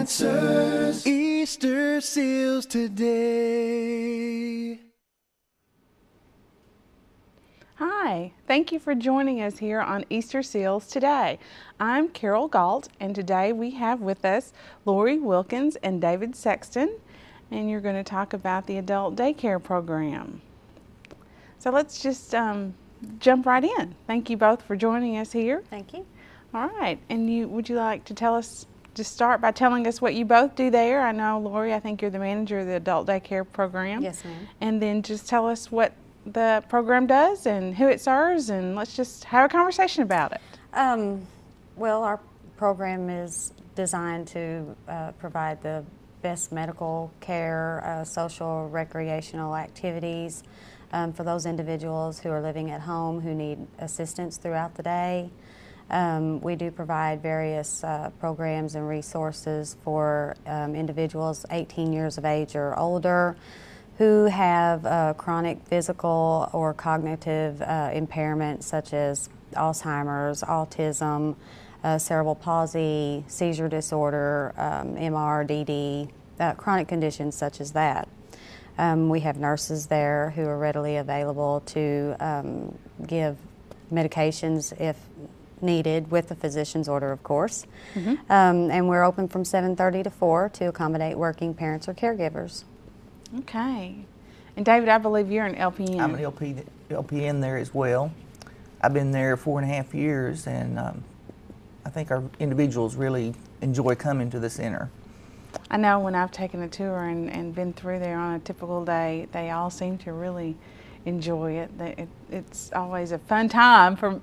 answers. Easter seals today. Hi, thank you for joining us here on Easter Seals Today. I'm Carol Galt, and today we have with us Lori Wilkins and David Sexton, and you're going to talk about the adult daycare program. So let's just jump right in. Thank you both for joining us here. Thank you. All right, and would you like to tell us, just start by telling us what you both do there? I know, Lori, I think you're the manager of the adult daycare program. Yes, ma'am. And then just tell us what the program does and who it serves, and let's just have a conversation about it. Well, our program is designed to provide the best medical care, social, recreational activities for those individuals who are living at home who need assistance throughout the day. We do provide various programs and resources for individuals 18 years of age or older who have chronic physical or cognitive impairments such as Alzheimer's, autism, cerebral palsy, seizure disorder, MRDD, chronic conditions such as that. We have nurses there who are readily available to give medications if needed, with the physician's order, of course. Mm-hmm. And we're open from 7:30 to 4 to accommodate working parents or caregivers. Okay. And David, I believe you're an LPN. I'm an LPN there as well. I've been there 4.5 years, and I think our individuals really enjoy coming to the center. I know when I've taken a tour and been through there on a typical day, they all seem to really enjoy it. It's always a fun time,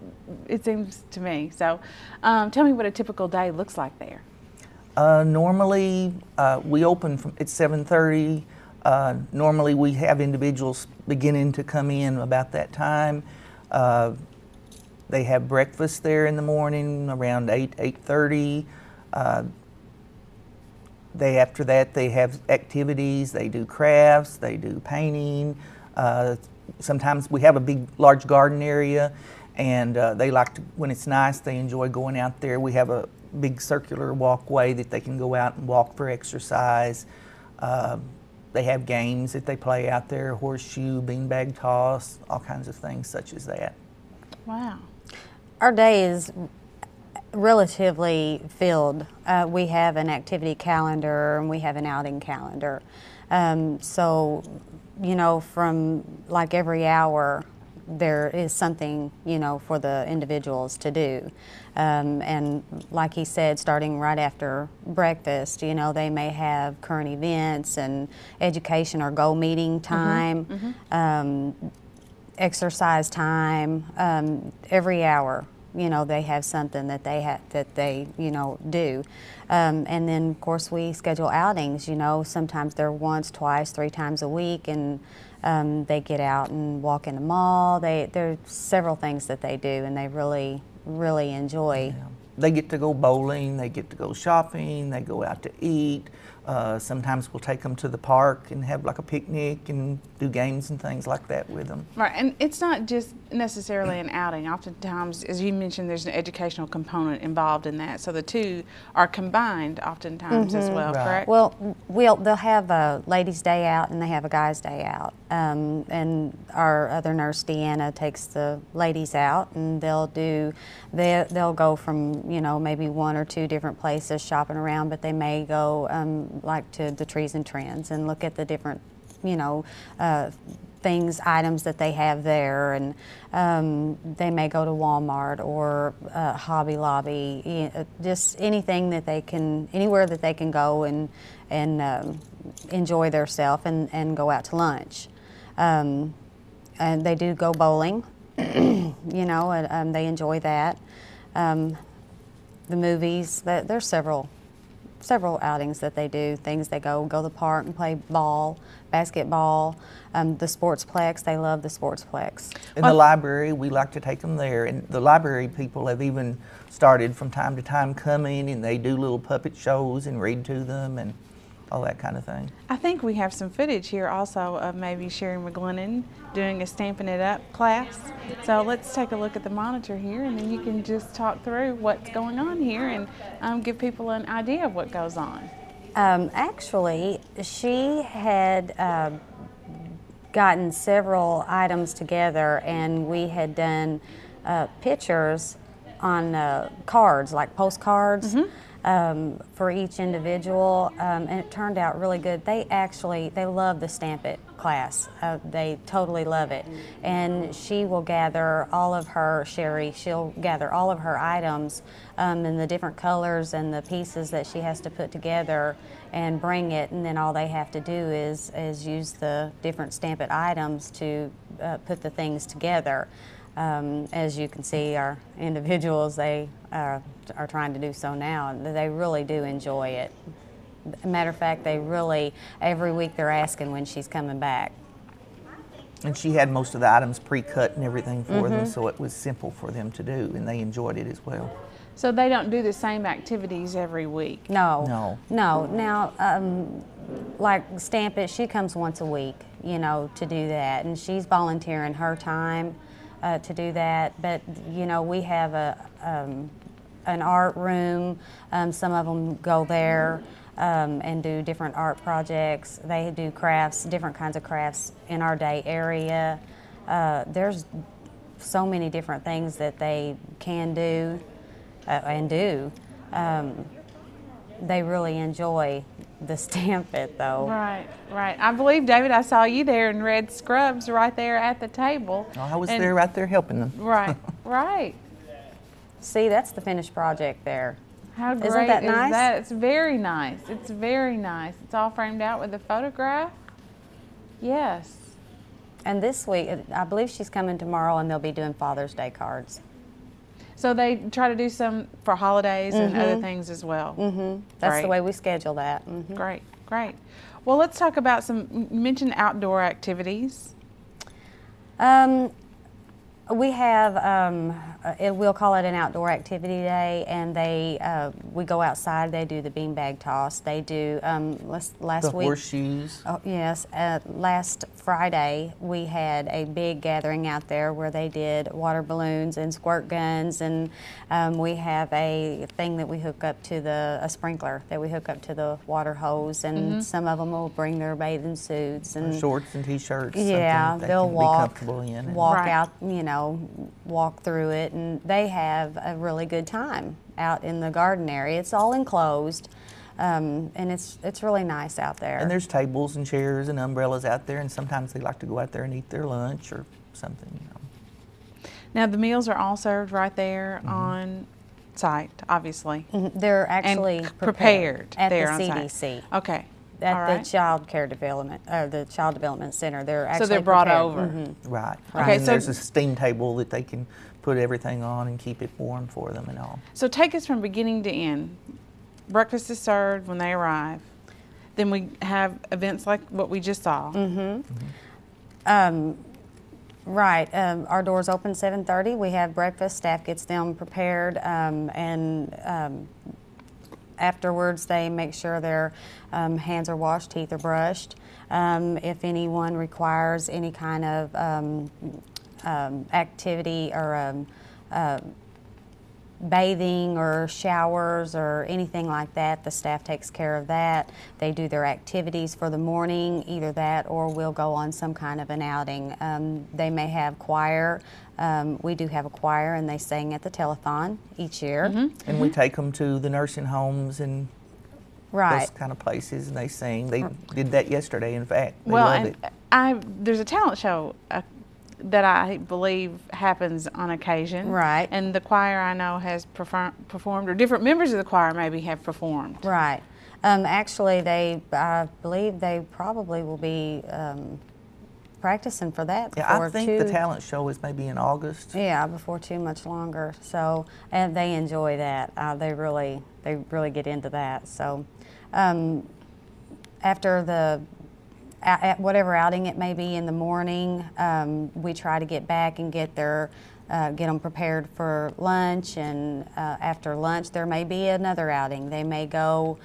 it seems to me. So tell me what a typical day looks like there. Normally, we open at 7:30. Normally we have individuals beginning to come in about that time. They have breakfast there in the morning around 8:30. After that they have activities. They do crafts, they do painting. Sometimes we have a large garden area, and they like to, when it's nice, they enjoy going out there. We have a big circular walkway that they can go out and walk for exercise. They have games that they play out there, horseshoe, beanbag toss, all kinds of things such as that. Wow. Our day is relatively filled. We have an activity calendar and we have an outing calendar. So, you know, from like every hour, there is something, you know, for the individuals to do. And like he said, starting right after breakfast, you know, they may have current events and education or goal meeting time, exercise time, every hour. You know, they have something that they you know, do. And then, of course, we schedule outings. You know, sometimes they're once, twice, 3 times a week, and they get out and walk in the mall. There's several things that they do, and they really, really enjoy. Yeah. They get to go bowling, they get to go shopping, they go out to eat. Sometimes we'll take them to the park and have like a picnic and do games and things like that with them. Right, and it's not just necessarily an outing. Oftentimes, as you mentioned, there's an educational component involved in that. So the two are combined oftentimes as well, Right. correct? Well, they'll have a ladies' day out and they have a guys' day out. And our other nurse, Deanna, takes the ladies out, and they'll go from, you know, maybe 1 or 2 different places shopping around, but they may go like to the Trees and Trends and look at the different, you know, items that they have there, and they may go to Walmart or Hobby Lobby, just anything that they can, anywhere that they can go and enjoy theirself and go out to lunch. And they do go bowling, you know, and they enjoy that. The movies, there's several outings that they do, things they go to the park and play ball, basketball, the sportsplex, they love the sportsplex. In the library, we like to take them there, and the library people have even started from time to time coming, and they do little puppet shows and read to them and all that kind of thing. I think we have some footage here also of maybe Sherry McGlennon doing a Stampin' It Up class. So let's take a look at the monitor here, and then you can just talk through what's going on here and give people an idea of what goes on. Actually, she had gotten several items together, and we had done pictures on cards, like postcards, for each individual, and it turned out really good. They love the Stamp It class. They totally love it. And she will gather all of her, she'll gather all of her items in the different colors and the pieces that she has to put together and bring it, and then all they have to do is use the different Stamp It items to put the things together. As you can see, our individuals, they are trying to do so now, and they really do enjoy it. Matter of fact, they really, every week they're asking when she's coming back. And she had most of the items pre-cut and everything for them, so it was simple for them to do, and they enjoyed it as well. So they don't do the same activities every week? No. Now, like Stamp It, she comes once a week, to do that, and she's volunteering her time to do that. But we have an art room. Some of them go there and do different art projects. They do crafts, different kinds of crafts in our day area. There's so many different things that they can do and do. They really enjoy the Stamp It, though. Right, right. I believe, David, I saw you there in red scrubs right there at the table. Oh, I was there right there helping them. Right, right. See, that's the finished project there. How great Isn't that nice? is that? It's very nice. It's very nice. It's all framed out with a photograph. Yes. And this week, I believe she's coming tomorrow, and they'll be doing Father's Day cards. So they try to do some for holidays and other things as well. That's Great. the way we schedule that. Great, great. Well, let's talk about you mentioned outdoor activities. We have, we'll call it an outdoor activity day, and we go outside. They do the beanbag toss. They do, last week. Horseshoes. Oh, yes. Last Friday, we had a big gathering out there where they did water balloons and squirt guns, and we have a thing that we hook up to a sprinkler that we hook up to the water hose, and some of them will bring their bathing suits and shorts and t-shirts. Yeah, something that they'll can walk, be comfortable in. And walk Right. out, walk through it, and they have a really good time out in the garden area. It's all enclosed, and it's really nice out there. And there's tables and chairs and umbrellas out there, and sometimes they like to go out there and eat their lunch or something. Now the meals are all served right there on site, obviously. They're actually And prepared at there the on site. CDC. Okay. At all the right. Child Care Development, the Child Development Center. They're actually So they're brought prepared. over. Right. Okay, And so- there's a steam table that they can put everything on and keep it warm for them and all. So take us from beginning to end. Breakfast is served when they arrive. Then we have events like what we just saw. Right. Our doors open 7:30. We have breakfast. Staff gets them prepared, and afterwards they make sure their hands are washed, teeth are brushed. If anyone requires any kind of activity or bathing or showers or anything like that, the staff takes care of that. They do their activities for the morning, either that or we'll go on some kind of an outing. They may have choir. We do have a choir, and they sing at the telethon each year. And we take them to the nursing homes and Right. those kind of places, and they sing. They did that yesterday, in fact. They Well, love and it. there's a talent show that I believe happens on occasion. Right. And the choir I know has performed, or different members of the choir maybe have performed. Right. Actually, I believe they probably will be practicing for that Yeah, before I think the talent show is maybe in August. Yeah, before too much longer. So, and they enjoy that. They really get into that. So, after at whatever outing it may be in the morning, we try to get back and get their get them prepared for lunch, and after lunch there may be another outing. They may go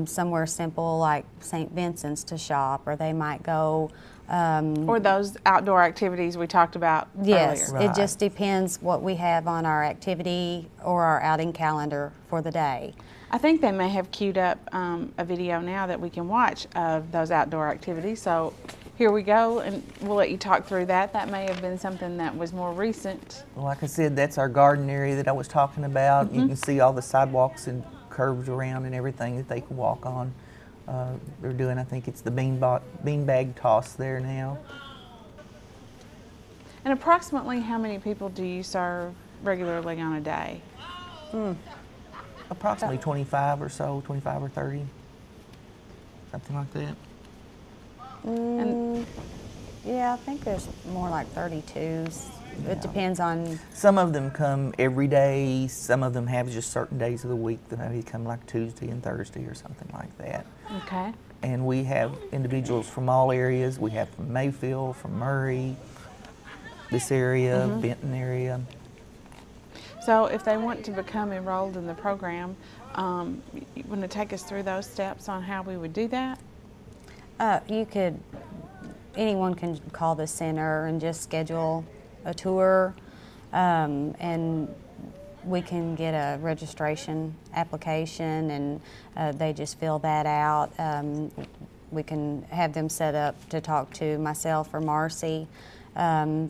somewhere simple like St. Vincent's to shop, or they might go Or those outdoor activities we talked about yes, earlier. it just depends what we have on our activity or our outing calendar for the day. I think they may have queued up a video now that we can watch of those outdoor activities. So here we go, and we'll let you talk through that. That may have been something that was more recent. Well, like I said, that's our garden area that I was talking about. You can see all the sidewalks and curves around and everything that they can walk on. They're doing, I think it's the beanbag toss there now. And approximately how many people do you serve regularly on a day? Approximately 25 or so, 25 or 30, something like that. And Yeah, I think there's more like 32s. It depends on. Some of them come every day. Some of them have just certain days of the week that maybe come like Tuesday and Thursday or something like that. okay. And we have individuals from all areas. We have from Mayfield, from Murray, this area, Benton area. So if they want to become enrolled in the program, you want to take us through those steps on how we would do that? Anyone can call the center and just schedule a tour, and we can get a registration application, and they just fill that out. We can have them set up to talk to myself or Marcy,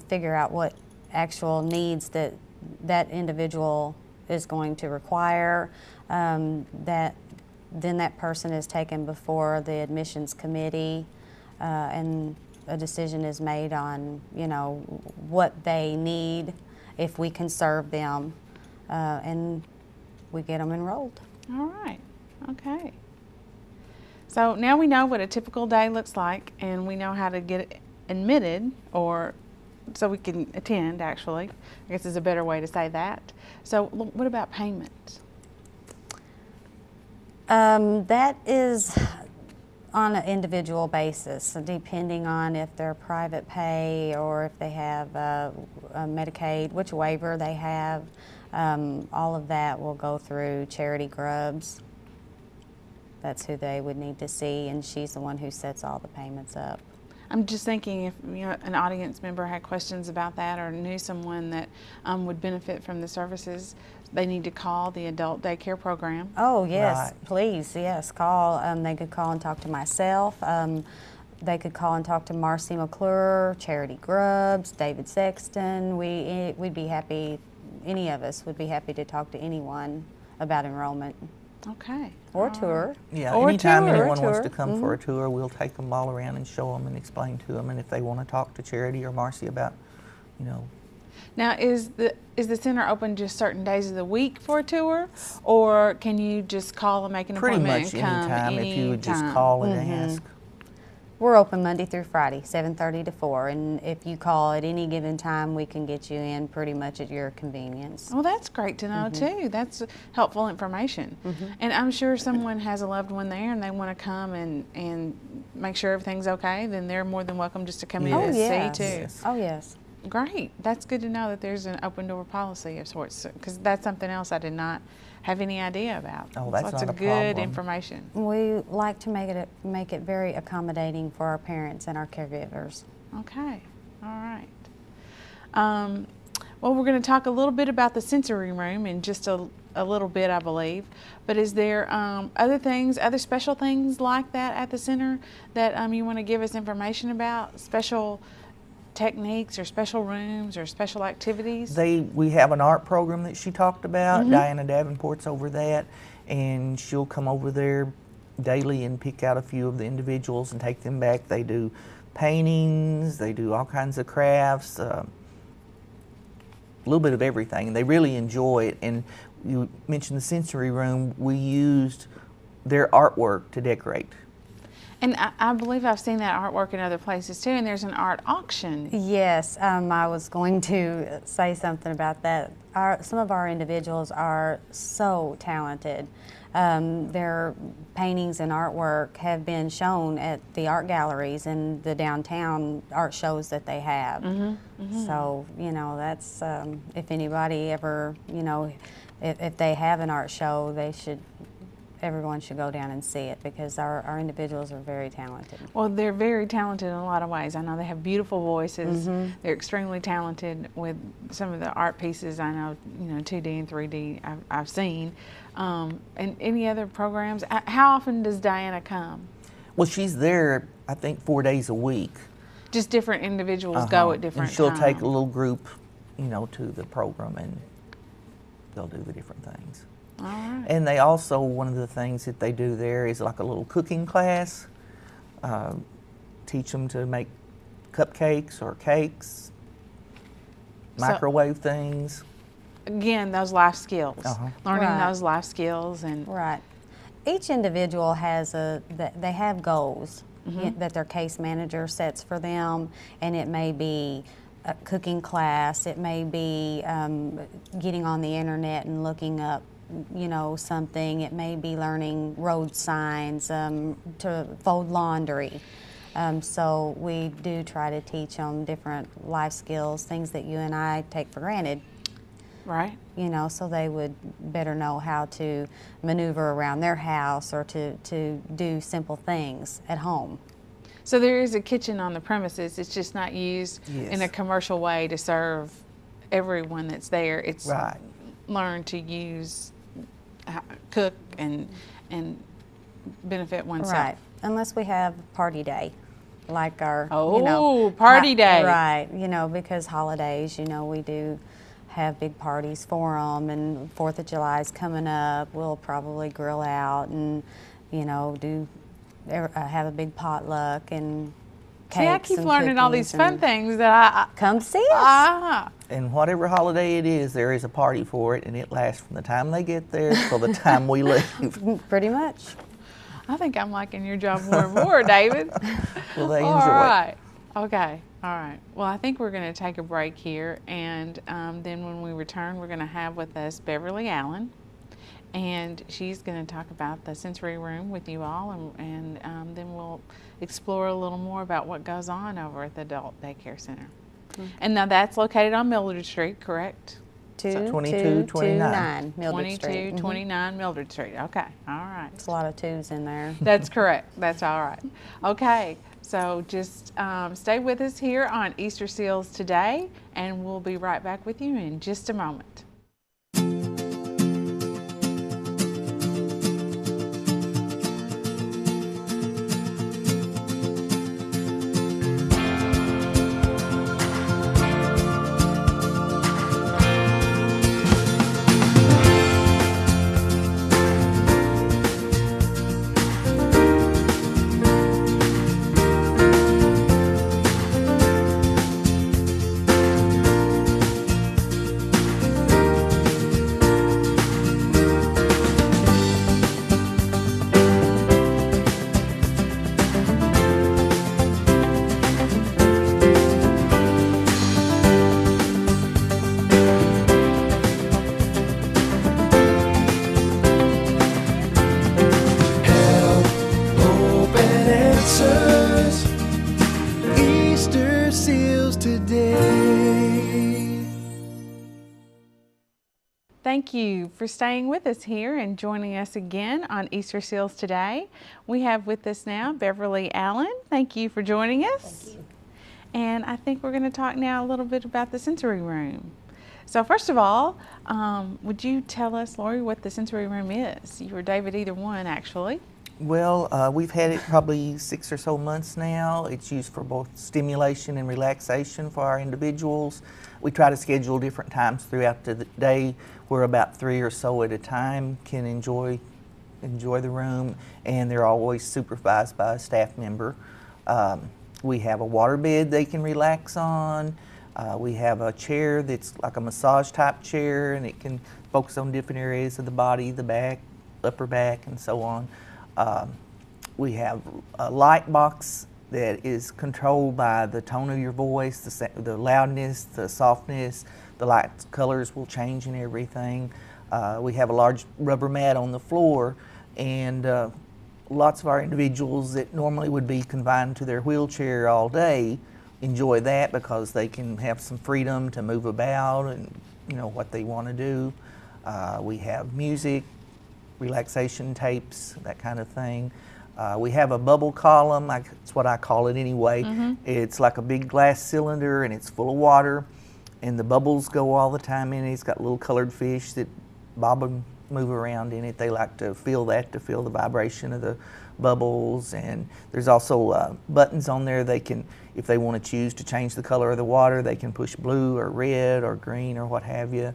figure out what actual needs that individual is going to require. Then that person is taken before the admissions committee, and a decision is made on, what they need, if we can serve them, and we get them enrolled. All right. Okay. So now we know what a typical day looks like, and we know how to get admitted, or so we can attend, actually. I guess is a better way to say that. So what about payment? That is on an individual basis, depending on if they're private pay or if they have a Medicaid, which waiver they have. All of that will go through Charity Grubbs. That's who they would need to see, and she's the one who sets all the payments up. I'm just thinking if an audience member had questions about that or knew someone that would benefit from the services, they need to call the adult daycare program. Oh yes, Right. please, yes, call. They could call and talk to myself. They could call and talk to Marcy McClure, Charity Grubbs, David Sexton. We'd be happy. Any of us would be happy to talk to anyone about enrollment Okay. or tour. Yeah, Or anytime tour. anyone wants Tour. to come for a tour, we'll take them all around and show them and explain to them. And if they want to talk to Charity or Marcy about, Now, is the center open just certain days of the week for a tour, or can you just call and make an pretty appointment much and come anytime if you would just anytime? call and ask. We're open Monday through Friday, 7:30 to 4, and if you call at any given time, we can get you in pretty much at your convenience. Well, that's great to know too. That's helpful information. And I'm sure someone has a loved one there and they want to come and make sure everything's okay, then they're more than welcome just to come in Yes. and Oh, yes. see too. Yes. Oh yes. Great. That's good to know that there's an open door policy of sorts, because that's something else I did not have any idea about. Oh, that's Lots not of a good problem. information. We like to make it very accommodating for our parents and our caregivers. Okay. All right. Well, we're going to talk a little bit about the sensory room in just a little bit, I believe. But is there other special things like that at the center that you want to give us information about? Special techniques or special rooms or special activities? We have an art program that she talked about. Diana Davenport's over that, and she'll come over there daily and pick out a few of the individuals and take them back. They do paintings, they do all kinds of crafts, a little bit of everything, and they really enjoy it. And you mentioned the sensory room. We used their artwork to decorate. And I believe I've seen that artwork in other places too, and there's an art auction. Yes, I was going to say something about that. Some of our individuals are so talented. Their paintings and artwork have been shown at the art galleries and the downtown art shows that they have. So, you know, that's, if anybody ever, you know, if they have an art show, everyone should go down and see it, because our individuals are very talented. Well, they're very talented in a lot of ways. I know they have beautiful voices. They're extremely talented with some of the art pieces. I know, you know, 2D and 3D I've seen. And any other programs? How often does Diana come? Well, she's there, I think, 4 days a week. Just different individuals go at different And she'll times. take a little group, you know, to the program, and they'll do the different things. All right. And they also, one of the things that they do there is like a little cooking class. Teach them to make cupcakes or cakes, microwave things. Again, those life skills. Learning Right. those life skills. And Right. Each individual has they have goals that their case manager sets for them, and it may be a cooking class, it may be getting on the internet and looking up, you know, something, it may be learning road signs, to fold laundry. So we do try to teach them different life skills, things that you and I take for granted. right. You know, so they would better know how to maneuver around their house or to do simple things at home. So there is a kitchen on the premises. It's just not used in a commercial way to serve everyone that's there. It's Right. learn to use, cook, and benefit oneself. Right. Unless we have party day, like our, you Oh, know, party day. Right. You know, because holidays, you know, we do have big parties for them, and 4th of July is coming up. We'll probably grill out and, you know, have a big potluck and cakes. See, I keep and learning all these cookies fun and things that Come see us. Ah, And whatever holiday it is, there is a party for it, and it lasts from the time they get there till the time we leave. Pretty much. I think I'm liking your job more and more, David. Well, they All enjoy right. Okay. All right. Well, I think we're going to take a break here, and then when we return, we're going to have with us Beverly Allen, and she's going to talk about the sensory room with you all, and then we'll explore a little more about what goes on over at the Adult Daycare Center. And now that's located on Mildred Street, correct? 2229 Mildred Street. 2229 Mildred Street. Okay. All right. It's a lot of twos in there. That's correct. That's all right. Okay. So just stay with us here on Easter Seals Today, and we'll be right back with you in just a moment. Easter Seals Today. Thank you for staying with us here and joining us again on Easter Seals Today. We have with us now Beverly Allen. Thank you for joining us. Thank you. And I think we're going to talk now a little bit about the sensory room. So first of all, would you tell us, Lori, what the sensory room is? You or David, either one, actually. Well, we've had it probably 6 or so months now. It's used for both stimulation and relaxation for our individuals. We try to schedule different times throughout the day where about 3 or so at a time can enjoy the room, and they're always supervised by a staff member. We have a water bed they can relax on. We have a chair that's like a massage type chair, and it can focus on different areas of the body, the back, upper back, and so on. We have a light box that is controlled by the tone of your voice, the loudness, the softness, the light colors will change and everything. We have a large rubber mat on the floor, and lots of our individuals that normally would be confined to their wheelchair all day enjoy that because they can have some freedom to move about and what they want to do. We have music, relaxation tapes, that kind of thing. We have a bubble column, that's what I call it anyway. It's like a big glass cylinder and it's full of water, and the bubbles go all the time in it. It's got little colored fish that bob and move around in it. They like to feel that, to feel the vibration of the bubbles. And there's also buttons on there. They can, if they want to choose to change the color of the water, they can push blue or red or green or what have you.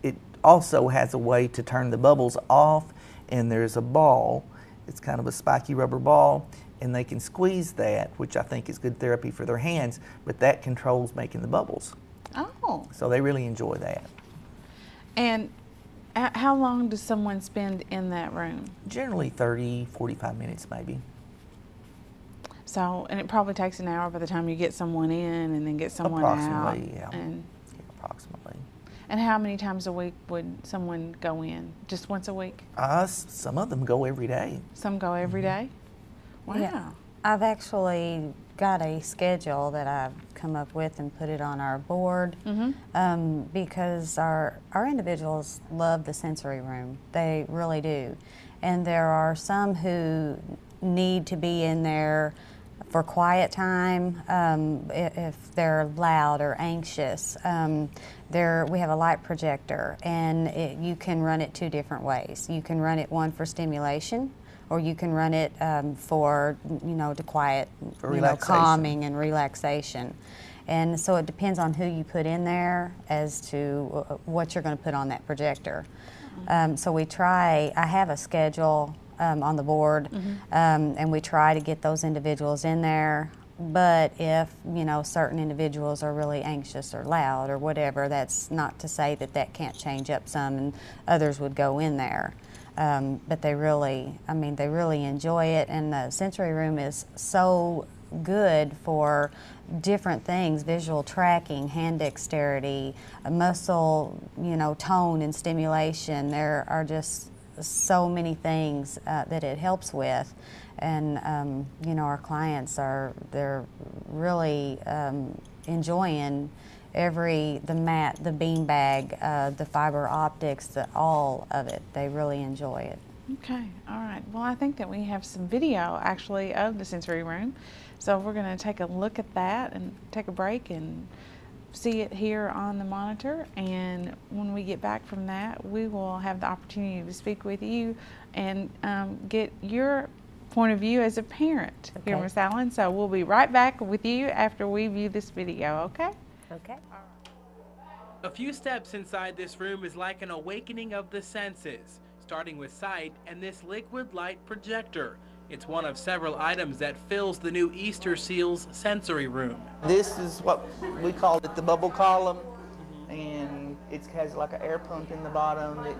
It also has a way to turn the bubbles off, and there's a ball. It's kind of a spiky rubber ball, and they can squeeze that, which I think is good therapy for their hands, but that controls making the bubbles. Oh. So they really enjoy that. And how long does someone spend in that room? Generally 30, 45 minutes maybe. So, and it probably takes an hour by the time you get someone in and then get someone out. Approximately, yeah. And, Approximately. and how many times a week would someone go in? Just once a week? Some of them go every day. Some go every day? Wow. Yeah. I've actually got a schedule that I've come up with and put it on our board because our individuals love the sensory room. They really do. And there are some who need to be in there for quiet time if they're loud or anxious. We have a light projector, and you can run it two different ways. You can run it one for stimulation, or you can run it for, to quiet, calming and relaxation. And so it depends on who you put in there as to what you're going to put on that projector. So I have a schedule on the board, and we try to get those individuals in there. But if, certain individuals are really anxious or loud or whatever, that's not to say that can't change up some and others would go in there. But they really enjoy it, and the sensory room is so good for different things: visual tracking, hand dexterity, muscle, tone and stimulation. There are just so many things that it helps with, and our clients they're really enjoying the mat, the bean bag, the fiber optics, all of it. They really enjoy it. Okay, all right. Well, I think that we have some video actually of the sensory room. So we're going to take a look at that and take a break and see it here on the monitor. And when we get back from that, we will have the opportunity to speak with you and get your point of view as a parent here, Miss Allen. So we'll be right back with you after we view this video, okay? Okay. A few steps inside this room is like an awakening of the senses, starting with sight and this liquid light projector. It's one of several items that fills the new Easter Seals sensory room. This is what we call it, the bubble column, and it has like an air pump in the bottom that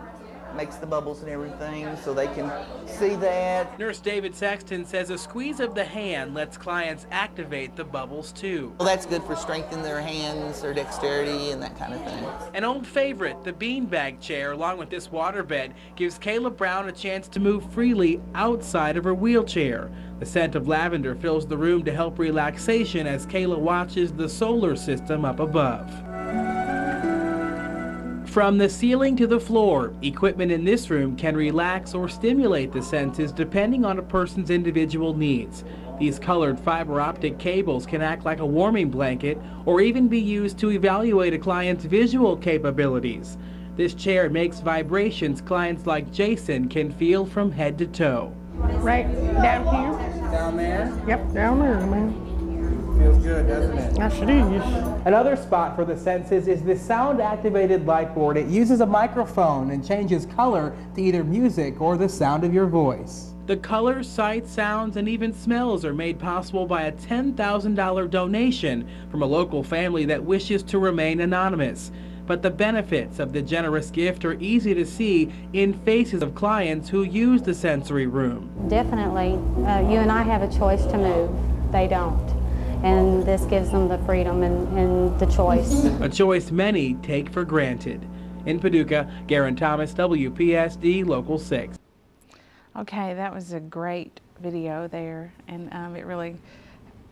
makes the bubbles and everything, so they can see that. Nurse David Sexton says a squeeze of the hand lets clients activate the bubbles too. Well, that's good for strengthening their hands, their dexterity, and that kind of thing. An old favorite, the beanbag chair, along with this waterbed, gives Kayla Brown a chance to move freely outside of her wheelchair. The scent of lavender fills the room to help relaxation as Kayla watches the solar system up above. From the ceiling to the floor, equipment in this room can relax or stimulate the senses depending on a person's individual needs. These colored fiber optic cables can act like a warming blanket or even be used to evaluate a client's visual capabilities. This chair makes vibrations clients like Jason can feel from head to toe. Right down here? Down there? Yep, down there, man. Feels good, doesn't it? Yes, it is. Another spot for the senses is the sound-activated light board. It uses a microphone and changes color to either music or the sound of your voice. The colors, sights, sounds, and even smells are made possible by a $10,000 donation from a local family that wishes to remain anonymous. but the benefits of the generous gift are easy to see in faces of clients who use the sensory room. Definitely, you and I have a choice to move. They don't. And this gives them the freedom and the choice. A choice many take for granted. In Paducah, Garen Thomas, WPSD Local 6. Okay, that was a great video there, and it really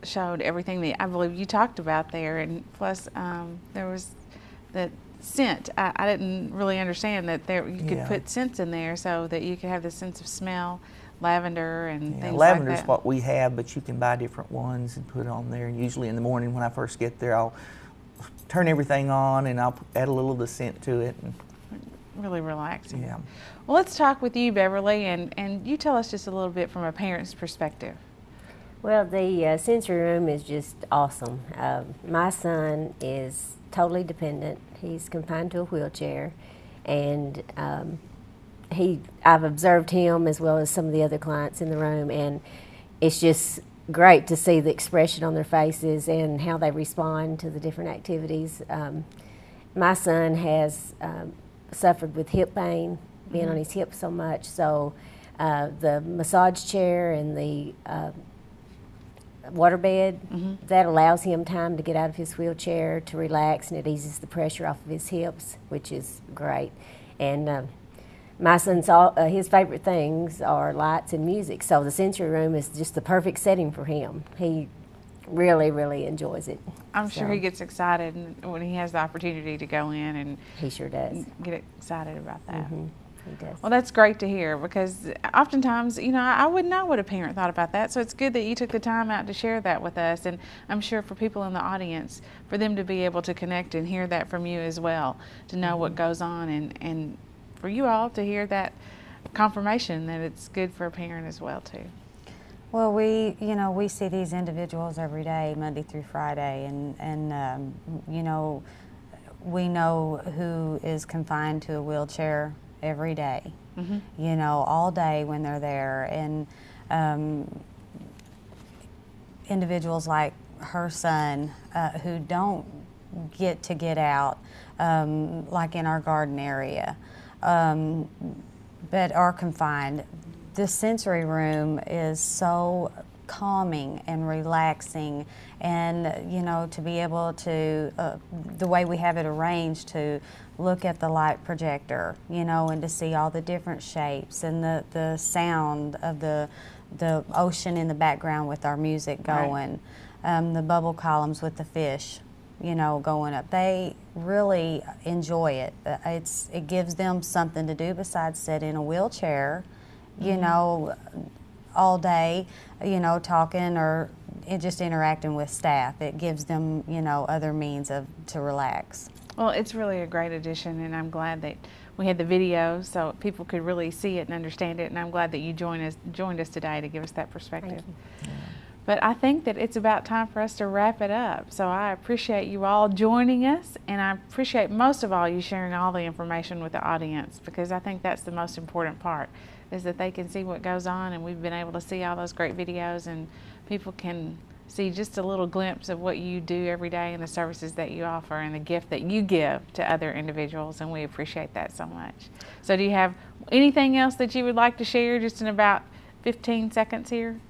showed everything that I believe you talked about there, and plus there was the scent. I didn't really understand that you could put scents in there so that you could have the sense of smell, lavender and things like that. Lavender's what we have, but you can buy different ones and put it on there. And usually in the morning when I first get there, I'll turn everything on and I'll add a little of the scent to it. And really relaxing. yeah. Well, let's talk with you, Beverly, and you tell us just a little bit from a parent's perspective. Well, the sensory room is just awesome. My son is totally dependent. He's confined to a wheelchair, and I've observed him as well as some of the other clients in the room, and it's just great to see the expression on their faces and how they respond to the different activities. My son has suffered with hip pain, being on his hip so much, so the massage chair and the waterbed, that allows him time to get out of his wheelchair to relax, and it eases the pressure off of his hips, which is great. And my son's his favorite things are lights and music, so the sensory room is just the perfect setting for him. He really, really enjoys it. I'm sure he gets excited when he has the opportunity to go in and he sure does get excited about that. He does. Well, that's great to hear, because oftentimes, you know, I wouldn't know what a parent thought about that. So it's good that you took the time out to share that with us. And I'm sure for people in the audience, for them to be able to connect and hear that from you as well, to know what goes on, and for you all to hear that confirmation that it's good for a parent as well too. Well, we see these individuals every day, Monday through Friday, and you know, we know who is confined to a wheelchair every day, you know, all day when they're there. And individuals like her son who don't get out, like in our garden area, but are confined. This sensory room is so calming and relaxing, and you know, to be able to the way we have it arranged, to look at the light projector, you know, and to see all the different shapes and the sound of the ocean in the background with our music going, the bubble columns with the fish, you know, going up. They really enjoy it. It gives them something to do besides sit in a wheelchair, you know, all day, you know, talking or just interacting with staff. It gives them, you know, other means to relax. Well, it's really a great addition, and I'm glad that we had the video so people could really see it and understand it, and I'm glad that you joined us today to give us that perspective. But I think that it's about time for us to wrap it up. So I appreciate you all joining us, and I appreciate most of all you sharing all the information with the audience, because I think that's the most important part, is that they can see what goes on, and we've been able to see all those great videos, and people can see just a little glimpse of what you do every day and the services that you offer and the gift that you give to other individuals, and we appreciate that so much. So do you have anything else that you would like to share just in about 15 seconds here?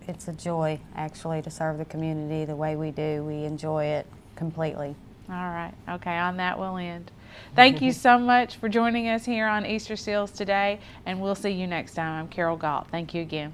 It's a joy, actually, to serve the community the way we do. We enjoy it completely. All right. Okay, on that we'll end. Thank you so much for joining us here on Easter Seals today, and we'll see you next time. I'm Carol Galt. Thank you again.